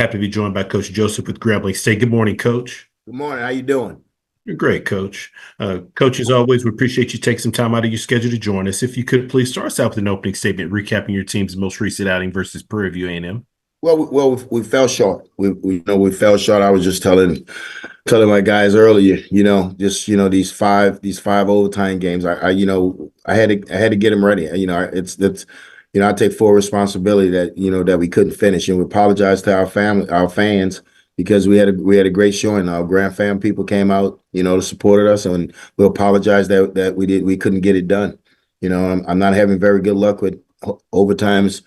Happy to be joined by Coach Joesph with Grambling State. Good morning, Coach. Good morning. How you doing? You're great, Coach. Coach, as always, we appreciate you taking some time out of your schedule to join us. If you could please start us out with an opening statement recapping your team's most recent outing versus Prairie View A&M. We fell short. We fell short. I was just telling my guys earlier. These five overtime games. I had to get them ready. I take full responsibility that we couldn't finish, and we apologize to our fans, because we had a great showing. Our Grand Fam people came out, to support us, and we apologize that we couldn't get it done. I'm not having very good luck with overtimes.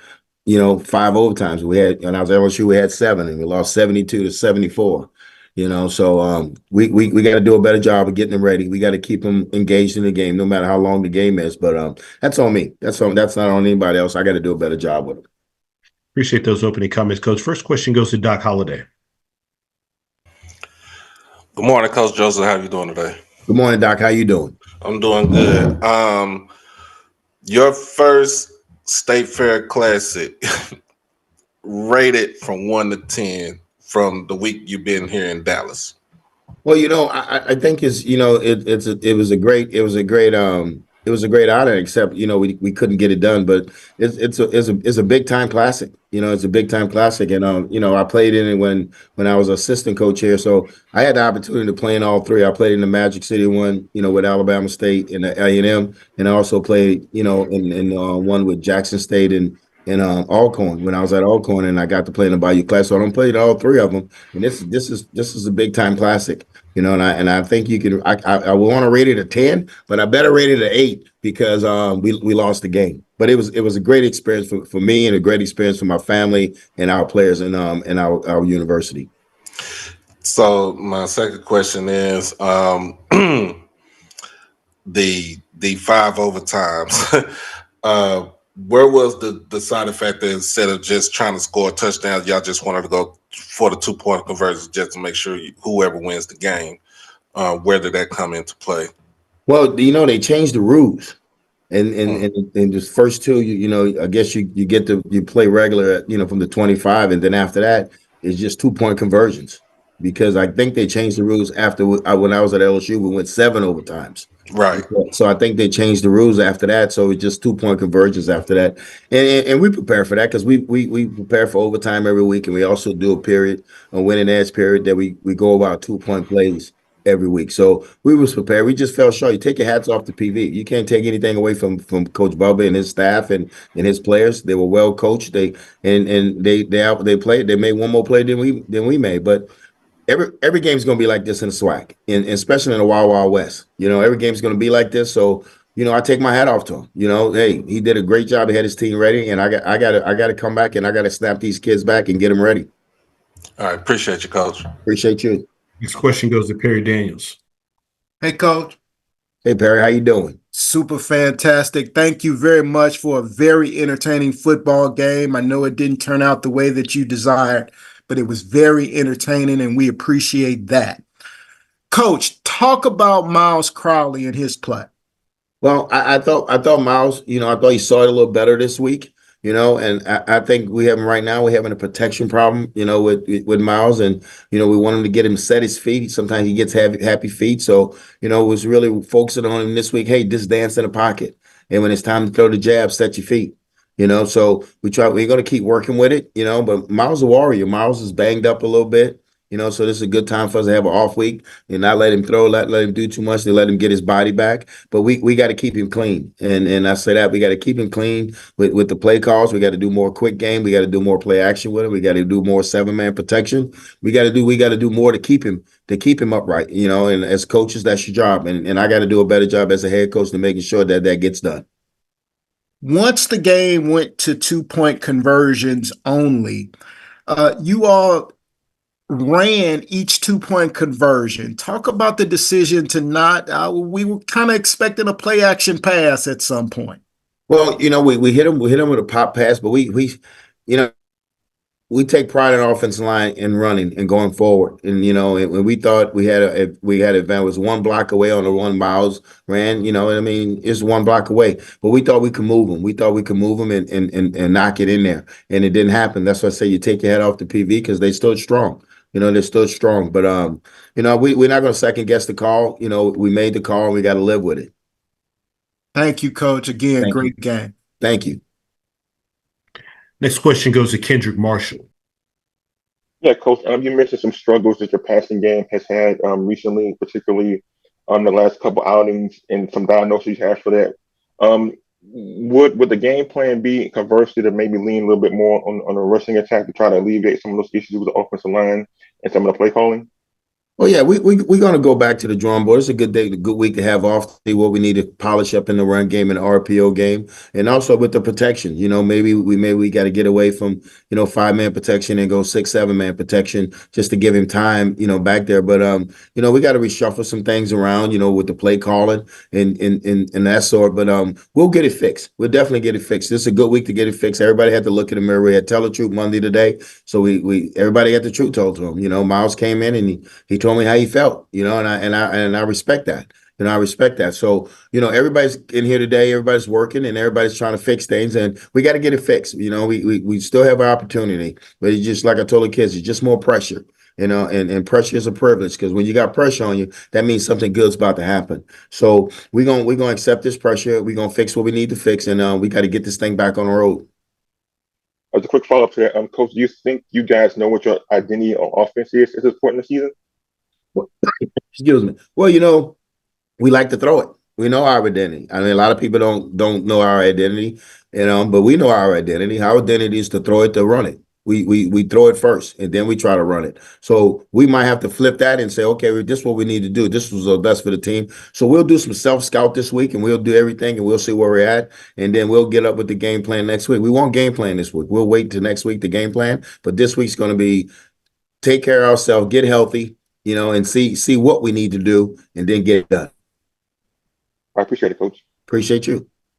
Five overtimes we had. When I was at LSU, we had seven, and we lost 72-74. We got to do a better job of getting them ready. We got to keep them engaged in the game, no matter how long the game is. But that's on me. That's not on anybody else. I got to do a better job with it. Appreciate those opening comments, Coach. First question goes to Doc Holliday. Good morning, Coach Joseph. How are you doing today? Good morning, Doc. How you doing? I'm doing good. Your first State Fair Classic, rated from 1 to 10 from the week you've been here in Dallas. Well, I think it was a great honor, except we couldn't get it done. But it's a big time classic. It's a big time classic, and I played in it when I was assistant coach here, so I had the opportunity to play in all three. I played in the Magic City one, with Alabama State and the A&M, and I also played in one with Jackson State and Alcorn, when I was at Alcorn, and I got to play in the Bayou Classic. So I played all three of them, and this is a big time classic. And I think you can. I will want to rate it a 10, but I better rate it an 8, because we lost the game. But it was a great experience for me, and a great experience for my family and our players and our university. So my second question is the five overtimes. Where was the side effect that instead of just trying to score touchdowns, y'all just wanted to go for the 2-point conversions just to make sure whoever wins the game? Where did that come into play? Well, they changed the rules, and just first two, I guess you play regular, from the 25, and then after that it's just 2-point conversions, because I think they changed the rules after when I was at LSU. We went 7 overtimes. Right. So I think they changed the rules after that. So it's just 2-point conversions after that. And we prepare for that, because we prepare for overtime every week. And we also do a winning edge period, that we go about 2-point plays every week. So we was prepared. We just fell short. You take your hats off to PV. You can't take anything away from Coach Bubba and his staff and his players. They were well coached. They played. They made one more play than we made. But every game's going to be like this in the SWAC, and especially in the Wild Wild West. Every game's going to be like this. So, I take my hat off to him. Hey, he did a great job. He had his team ready, and I got to come back, and I got to snap these kids back and get them ready. All right, appreciate you, Coach. Appreciate you. Next question goes to Perry Daniels. Hey, Coach. Hey, Perry, how you doing? Super fantastic. Thank you very much for a very entertaining football game. I know it didn't turn out the way that you desired, but it was very entertaining, and we appreciate that. Coach, talk about Miles Crowley and his play. Well, I thought Miles, I thought he saw it a little better this week, and I think we're having a protection problem, with Miles, and, we want him to get him set his feet. Sometimes he gets happy feet. So, it was really focusing on him this week. Hey, just dance in the pocket. And when it's time to throw the jab, set your feet. So we're going to keep working with it, but Miles is a warrior. Miles is banged up a little bit, so this is a good time for us to have an off week and not let him throw, let him do too much, to let him get his body back. But we got to keep him clean. And I say that we got to keep him clean with the play calls. We got to do more quick game. We got to do more play action with him. We got to do more 7-man protection. We got to do more to keep him upright, and as coaches, that's your job. And I got to do a better job as a head coach to making sure that gets done. Once the game went to 2-point conversions only, you all ran each 2-point conversion. Talk about the decision to not. We were kind of expecting a play action pass at some point. Well, we hit him with a pop pass, but we we take pride in our offensive line and running and going forward. And when we thought we had an event was one block away on the one Miles ran. I mean, it's one block away, but we thought we could move them. We thought we could move them and knock it in there, and it didn't happen. That's why I say you take your head off the PV because they stood strong. They stood strong. But we're not going to second guess the call. We made the call and we got to live with it. Thank you, Coach. Again, Thank you. great game. Thank you. Next question goes to Kendrick Marshall. Yeah, Coach. You mentioned some struggles that your passing game has had recently, particularly the last couple outings, and some diagnoses you have for that. Um, would the game plan be conversely to maybe lean a little bit more on a rushing attack to try to alleviate some of those issues with the offensive line and some of the play calling? Well, yeah, we're going to go back to the drawing board. It's a good day, a good week to have off, to see what we need to polish up in the run game and the RPO game, and also with the protection. Maybe we got to get away from 5-man protection and go 6-7-man protection just to give him time, back there. But we got to reshuffle some things around, with the play calling and that sort. But we'll get it fixed. We'll definitely get it fixed. This is a good week to get it fixed. Everybody had to look in the mirror. We had Tell the Truth Monday today, so we everybody had the truth told to him. Miles came in and he told me how he felt, and I respect that. I respect that. So, everybody's in here today, everybody's working and everybody's trying to fix things, and we got to get it fixed. We still have our opportunity, but it's just like I told the kids, it's just more pressure, and pressure is a privilege because when you got pressure on you, that means something good's about to happen. So we're gonna accept this pressure. We're gonna fix what we need to fix, and we got to get this thing back on the road. As a quick follow up to that, Coach, do you think you guys know what your identity on offense is at this point in the season? Excuse me. Well, we like to throw it. We know our identity. I mean, a lot of people don't know our identity, but we know our identity. Our identity is to throw it, to run it. We throw it first, and then we try to run it. So we might have to flip that and say, okay, this is what we need to do. This was the best for the team. So we'll do some self-scout this week, and we'll do everything, and we'll see where we're at, and then we'll get up with the game plan next week. We won't game plan this week. We'll wait till next week to game plan, but this week's going to be take care of ourselves, get healthy, and see what we need to do, and then get it done. I appreciate it, Coach. Appreciate you.